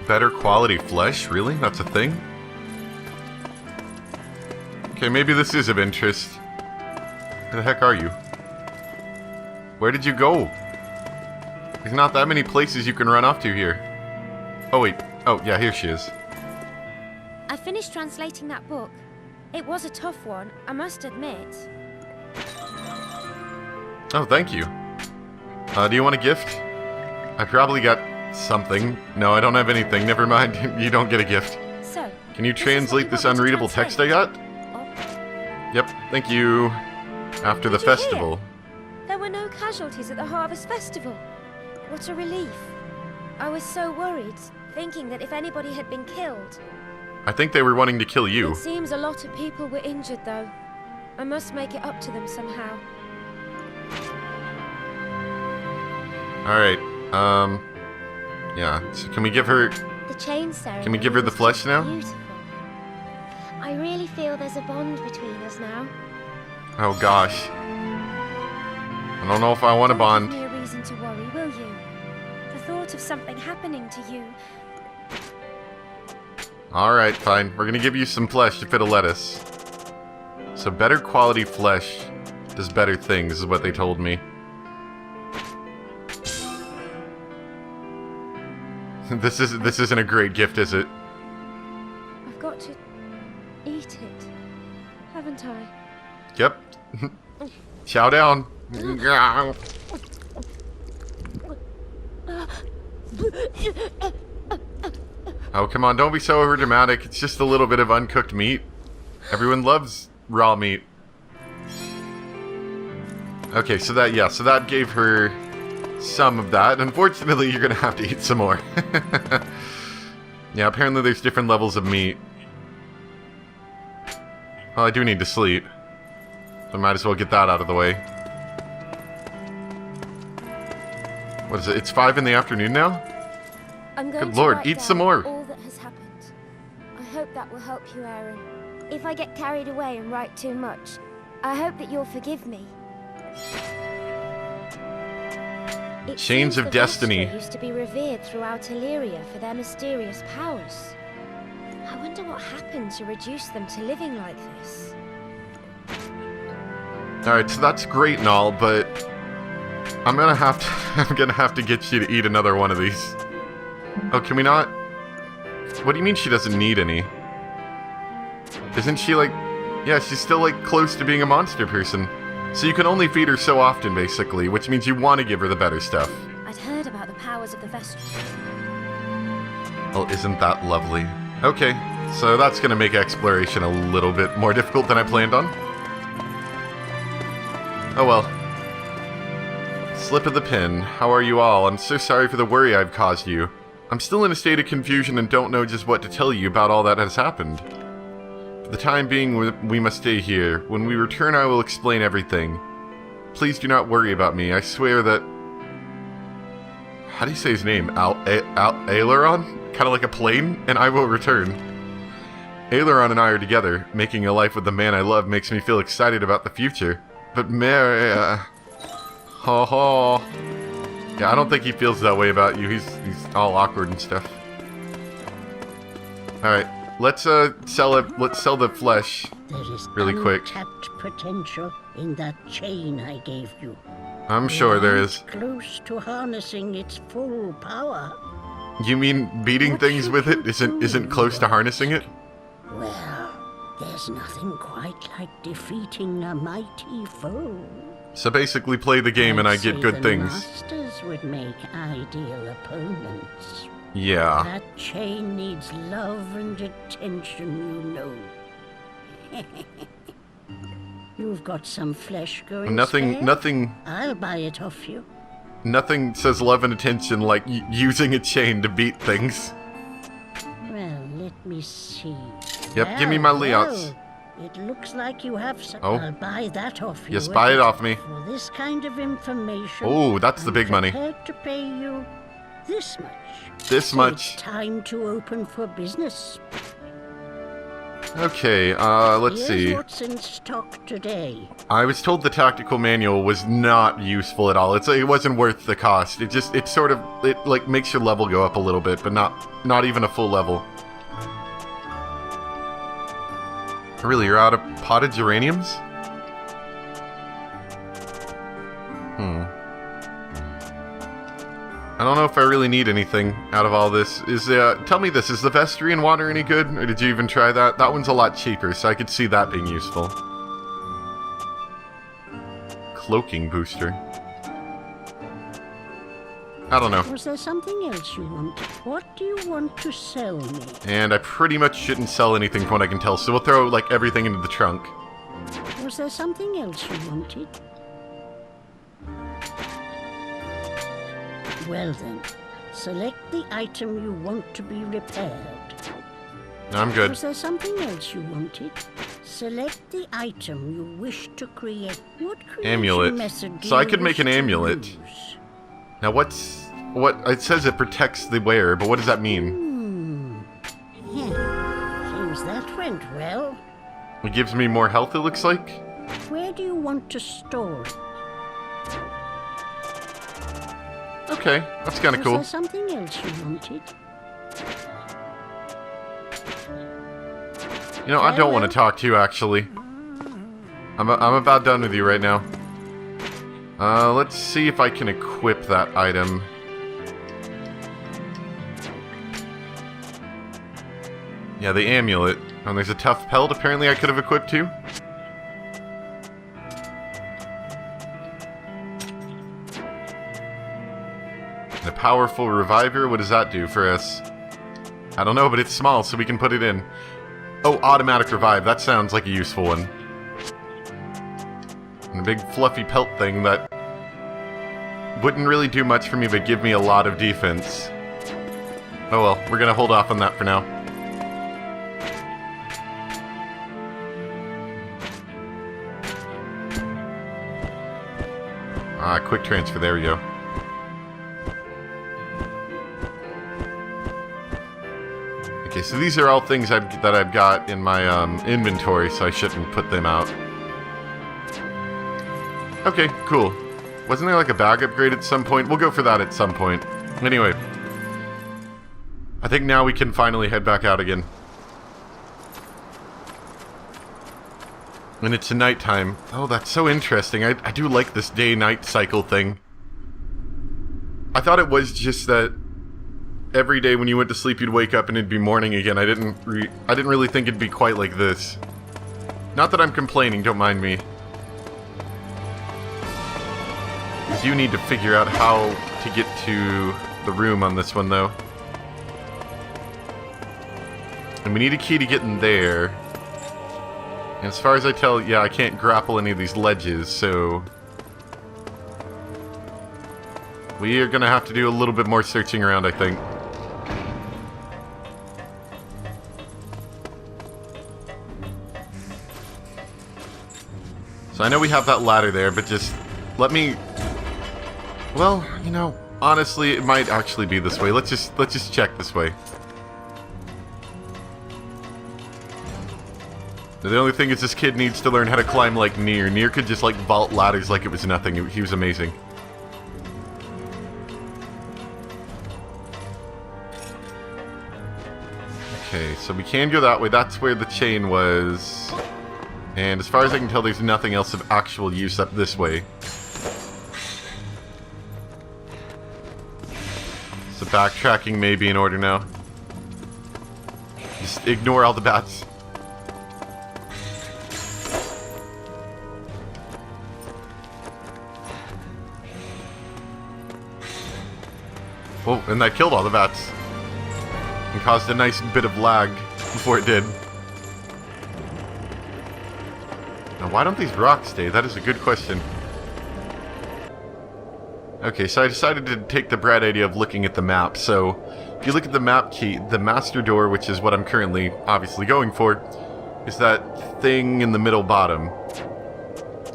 Better quality flesh? Really? That's a thing? Okay, maybe this is of interest. Where the heck are you? Where did you go? There's not that many places you can run off to here. Oh, wait. Oh, yeah, here she is. I finished translating that book. It was a tough one, I must admit. Oh, thank you. Do you want a gift? I probably got something. No, I don't have anything. Never mind. You don't get a gift. So, can you translate this unreadable text I got? Yep, thank you. After the festival. There were no casualties at the Harvest Festival. What a relief. I was so worried, thinking that if anybody had been killed. I think they were wanting to kill you. It seems a lot of people were injured, though. I must make it up to them somehow. Alright, yeah, so can we give her... The chain ceremony. Can we give her the flesh now? Beautiful. I really feel there's a bond between us now. Oh gosh. I don't know if I want a bond. Don't give me a reason to worry, will you? The thought of something happening to you. Alright, fine. We're gonna give you some flesh if it'll let us. So better quality flesh does better things, is what they told me. This isn't a great gift, is it? I've got to eat it, haven't I? Yep. Chow down. Oh, come on, don't be so overdramatic. It's just a little bit of uncooked meat. Everyone loves raw meat. Okay, so that gave her some of that. Unfortunately, you're gonna have to eat some more. Yeah, apparently there's different levels of meat. Well, I do need to sleep. So I might as well get that out of the way. What is it? It's 5 in the afternoon now? I'm going Good to Lord, write eat down some more. all that has happened. I hope that will help you, Aaron. If I get carried away and write too much, I hope that you'll forgive me. It Chains seems of the Destiny. Vestra used to be revered throughout Illyria for their mysterious powers. I wonder what happened to reduce them to living like this. Alright, so that's great and all, but I'm gonna have to get you to eat another one of these. Oh, can we not? What do you mean she doesn't need any? Isn't she like... Yeah, she's still like close to being a monster person. So you can only feed her so often, basically, which means you want to give her the better stuff. I'd heard about the powers of the Vestra. Well, isn't that lovely? Okay, so that's gonna make exploration a little bit more difficult than I planned on. Oh well. Slip of the pen. How are you all? I'm so sorry for the worry I've caused you. I'm still in a state of confusion and don't know just what to tell you about all that has happened. For the time being, we must stay here. When we return, I will explain everything. Please do not worry about me. I swear that... How do you say his name? Aileron? Kind of like a plane? And I will return. Aileron and I are together. Making a life with the man I love makes me feel excited about the future. But Mary... Ho ho. Yeah, I don't think he feels that way about you. He's all awkward and stuff. Alright. Let's sell the flesh really quick. There is untapped potential in that chain I gave you. I'm sure there is. Close to harnessing its full power. You mean beating things with it isn't close to harnessing it? Well, there's nothing quite like defeating a mighty foe. So basically play the game and I get good things. Masters would make ideal opponents. Yeah. That chain needs love and attention, you know. You've got some flesh going spare? Nothing... I'll buy it off you. Nothing says love and attention like using a chain to beat things. Well, let me see. Yep, give me my layouts. It looks like you have some. Oh. I'll buy that off you. Yes, buy it off me. For this kind of information. Oh, that's the big money. I'm prepared to pay you this much. This So much. It's time to open for business. Okay, let's Here's see. what's in stock today. I was told the tactical manual was not useful at all. It wasn't worth the cost. It like makes your level go up a little bit, but not even a full level. Really, you're out of potted geraniums? I don't know if I really need anything out of all this. Tell me this, is the vestry and water any good? Or did you even try that? That one's a lot cheaper, so I could see that being useful. Cloaking booster. I don't know. Was there something else you want? What do you want to sell me? And I pretty much shouldn't sell anything from what I can tell, so we'll throw, like, everything into the trunk. Was there something else you wanted? Well then, select the item you want to be repaired. I'm good. Was there something else you wanted? Select the item you wish to create. What creation Amulet. method do So I you could make wish an to amulet. use? Now what, it says it protects the wearer, but what does that mean? Seems that went well. It gives me more health, it looks like? Where do you want to store it? Okay, that's kinda cool. Was there something else you wanted? You know, I don't want to talk to you, actually. I'm about done with you right now. Let's see if I can equip that item. Yeah, the amulet. And there's a tough pelt apparently I could have equipped too. The powerful reviver, what does that do for us? I don't know, but it's small, so we can put it in. Oh, automatic revive. That sounds like a useful one. And a big fluffy pelt thing that wouldn't really do much for me, but give me a lot of defense. Oh well, we're gonna hold off on that for now. Ah, quick transfer, there we go. Okay, so these are all things that I've got in my inventory, so I shouldn't put them out. Okay, cool. Wasn't there like a bag upgrade at some point? We'll go for that at some point. Anyway. I think now we can finally head back out again. And it's nighttime. Oh, that's so interesting. I do like this day-night cycle thing. I thought it was just that every day when you went to sleep you'd wake up and it'd be morning again. I didn't really think it'd be quite like this. Not that I'm complaining, don't mind me. I do need to figure out how to get to the room on this one, though. And we need a key to get in there. And as far as I tell, yeah, I can't grapple any of these ledges, so we are gonna have to do a little bit more searching around, I think. So I know we have that ladder there, but just let me... Well, you know, honestly, it might actually be this way. Let's just check this way. The only thing is this kid needs to learn how to climb like Nier. Nier could just like vault ladders like it was nothing. He was amazing. Okay, so we can go that way. That's where the chain was. And as far as I can tell, there's nothing else of actual use up this way. So backtracking may be in order now. Just ignore all the bats. Oh, and that killed all the bats. And caused a nice bit of lag before it did. Now, why don't these rocks stay? That is a good question. Okay, so I decided to take the bright idea of looking at the map. So, if you look at the map key, the master door, which is what I'm currently obviously going for, is that thing in the middle bottom.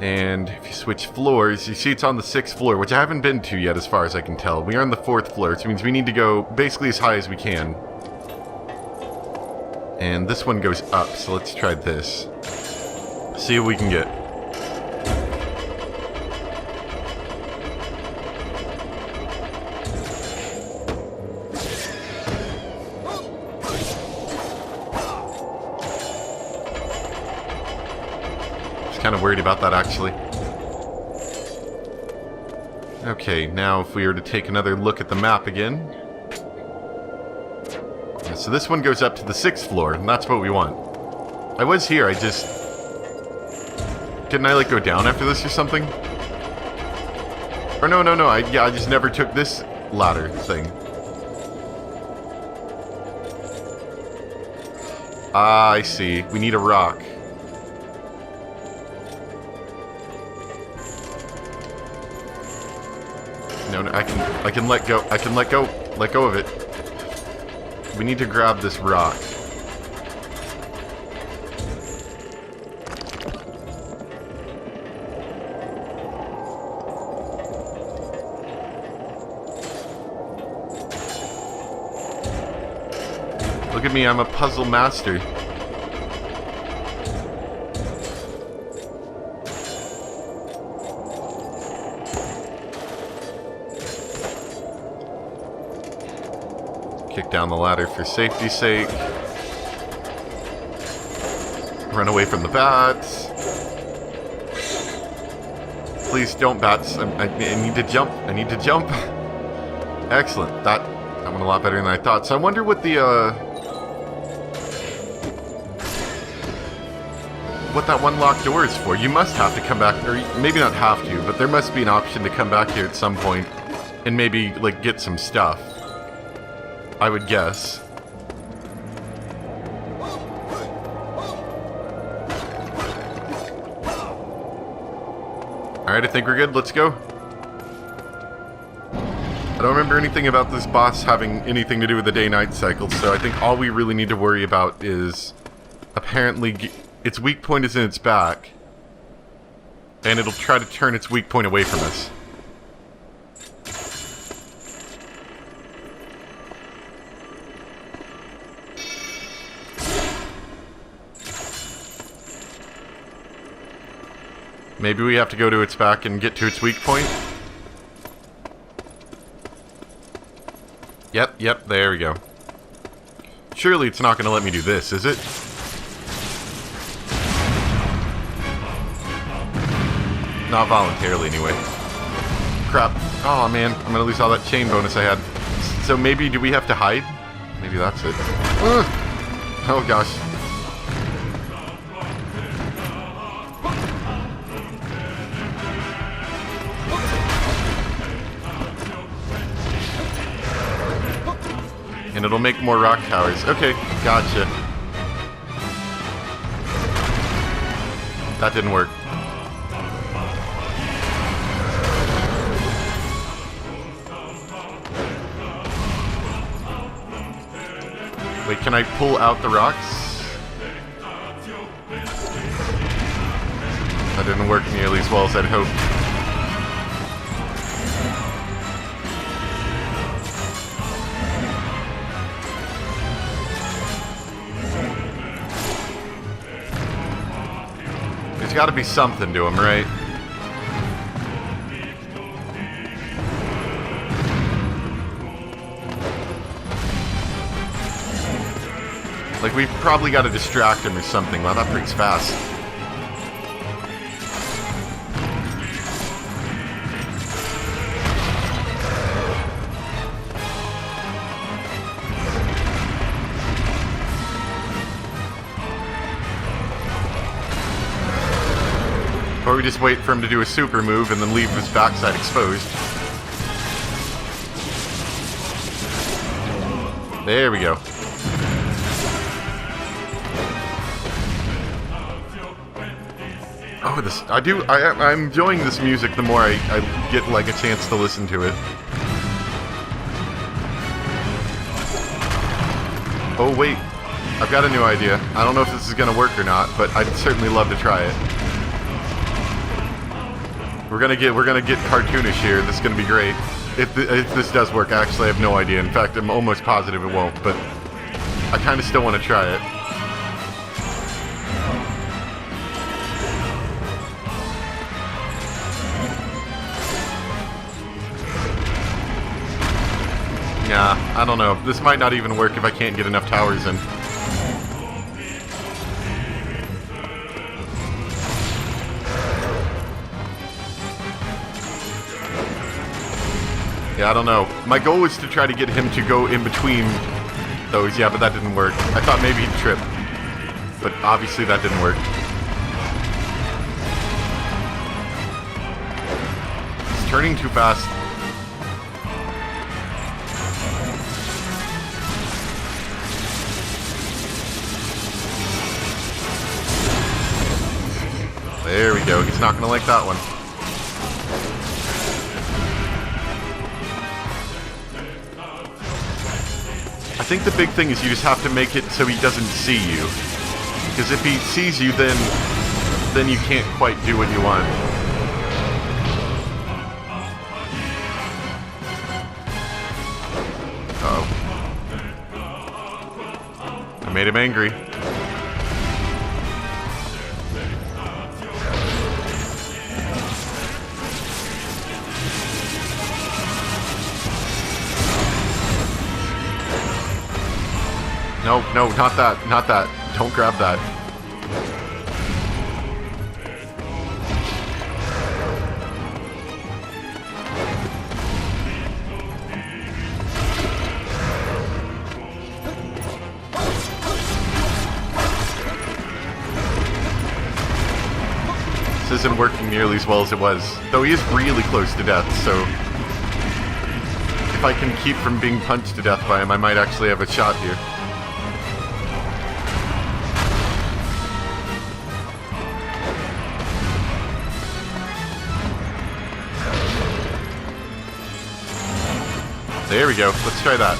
And if you switch floors, you see it's on the 6th floor, which I haven't been to yet as far as I can tell. We are on the 4th floor, which means we need to go basically as high as we can. And this one goes up, so let's try this. See what we can get. Just kind of worried about that, actually. Okay, now if we were to take another look at the map again. Yeah, so this one goes up to the 6th floor, and that's what we want. I was here, I just... Didn't I, like, go down after this or something? Or no, I just never took this ladder thing. Ah, I see. We need a rock. No, I can let go. I can let go of it. We need to grab this rock. Look at me, I'm a puzzle master. Kick down the ladder for safety's sake. Run away from the bats. Please don't, bats. I need to jump. I need to jump. Excellent. That went a lot better than I thought. So I wonder what the what that one locked door is for. You must have to come back, or maybe not have to, but there must be an option to come back here at some point and maybe like get some stuff. I would guess. Alright, I think we're good. Let's go. I don't remember anything about this boss having anything to do with the day-night cycle, so I think all we really need to worry about is apparently its weak point is in its back, and it'll try to turn its weak point away from us. Maybe we have to go to its back and get to its weak point? Yep, there we go. Surely it's not going to let me do this, is it? Not voluntarily, anyway. Crap. Oh, man. I'm going to lose all that chain bonus I had. So maybe, do we have to hide? Maybe that's it. Ugh. Oh, gosh. And it'll make more rock towers. Okay, gotcha. That didn't work. Wait, can I pull out the rocks? That didn't work nearly as well as I'd hoped. There's got to be something to him, right? Like, we've probably got to distract him or something. Wow, that breaks fast. Or we just wait for him to do a super move and then leave his backside exposed. There we go. Oh, this, I'm enjoying this music the more I get, like, a chance to listen to it. Oh, wait. I've got a new idea. I don't know if this is gonna work or not, but I'd certainly love to try it. We're gonna get cartoonish here. This is gonna be great. If this does work, actually, I have no idea. In fact, I'm almost positive it won't, but I kind of still want to try it. Yeah, I don't know. This might not even work if I can't get enough towers in. Yeah, I don't know. My goal was to try to get him to go in between those, yeah, but that didn't work. I thought maybe he'd trip, but obviously that didn't work. He's turning too fast. There we go. He's not going to like that one. I think the big thing is you just have to make it so he doesn't see you. Because if he sees you, then you can't quite do what you want. Uh-oh. I made him angry. No, no, not that. Not that. Don't grab that. This isn't working nearly as well as it was. Though he is really close to death, so if I can keep from being punched to death by him, I might actually have a shot here. There we go. Let's try that.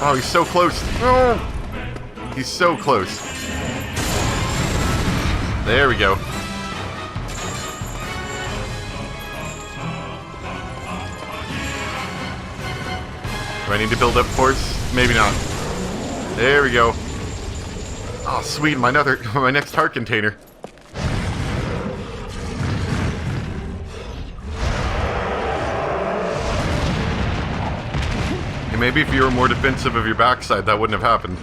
Oh, he's so close. Oh! He's so close. There we go. Do I need to build up force? Maybe not. There we go. Oh, sweet, my next heart container. And maybe if you were more defensive of your backside, that wouldn't have happened.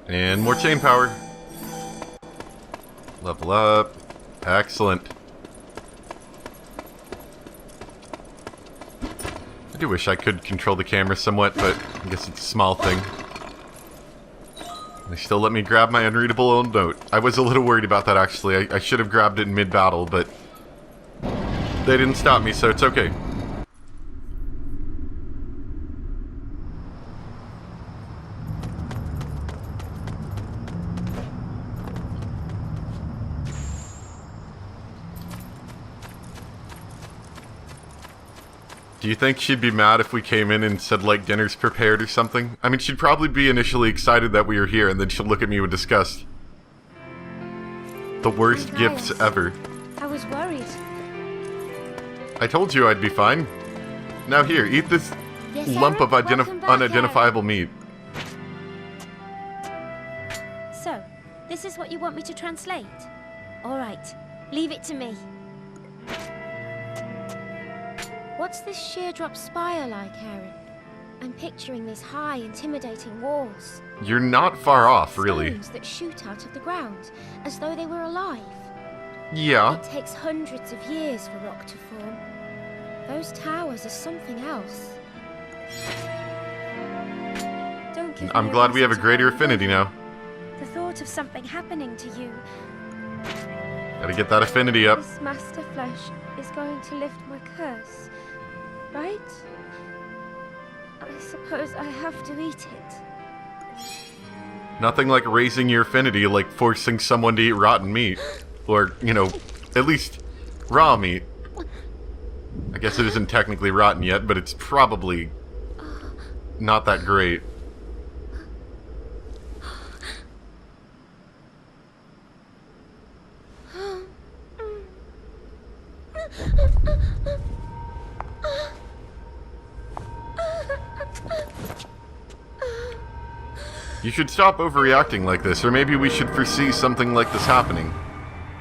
And more chain power. Level up. Excellent. I do wish I could control the camera somewhat, but I guess it's a small thing. They still let me grab my unreadable old note. I was a little worried about that, actually. I should have grabbed it in mid-battle, but they didn't stop me, so it's okay. Do you think she'd be mad if we came in and said, like, dinner's prepared or something? I mean, she'd probably be initially excited that we were here, and then she'll look at me with disgust. The worst gifts ever. I was worried. I told you I'd be fine. Now here, eat this lump of unidentifiable meat. So, this is what you want me to translate? Alright, leave it to me. What's this sheer-drop spire like, Aaron? I'm picturing these high, intimidating walls. You're not far off, really. Stones that shoot out of the ground, as though they were alive. Yeah. It takes hundreds of years for rock to form. Those towers are something else. Don't give I'm me glad we have a reason to greater worry. affinity now. The thought of something happening to you. Gotta get that affinity up. This master flesh is going to lift my curse, right? I suppose I have to eat it. Nothing like raising your affinity like forcing someone to eat rotten meat. Or, you know, at least raw meat. I guess it isn't technically rotten yet, but it's probably not that great. You should stop overreacting like this, or maybe we should foresee something like this happening.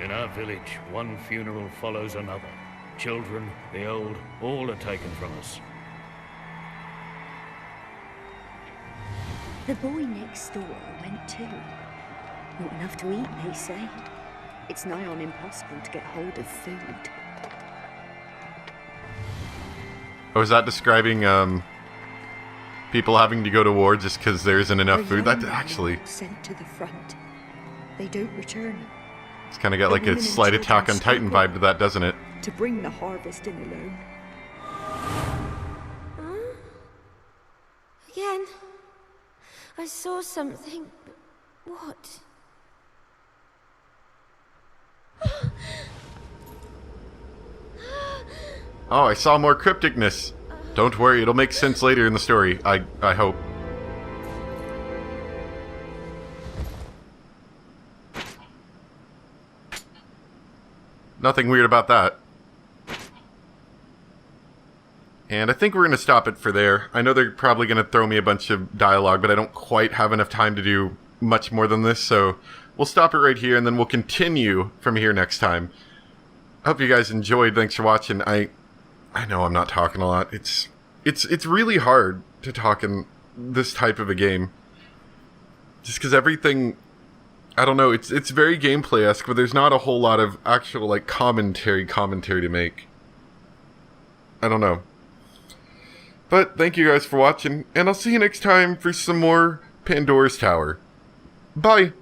In our village, one funeral follows another. Children, the old, all are taken from us. The boy next door went too. Not enough to eat, they say. It's nigh on impossible to get hold of food. Oh, is that describing, people having to go to war just because there isn't enough food? That actually... Sent to the front. They don't return. It's kind of got like a slight Attack on Titan vibe to that, doesn't it? To bring the harvest in alone. Again. I saw something. What? Oh, I saw more crypticness. Don't worry, it'll make sense later in the story. I hope. Nothing weird about that. And I think we're going to stop it for there. I know they're probably going to throw me a bunch of dialogue, but I don't quite have enough time to do much more than this, so we'll stop it right here, and then we'll continue from here next time. I hope you guys enjoyed. Thanks for watching. I know I'm not talking a lot. It's really hard to talk in this type of a game. Just because everything... I don't know, it's very gameplay-esque, but there's not a whole lot of actual, like, commentary to make. I don't know. But thank you guys for watching, and I'll see you next time for some more Pandora's Tower. Bye!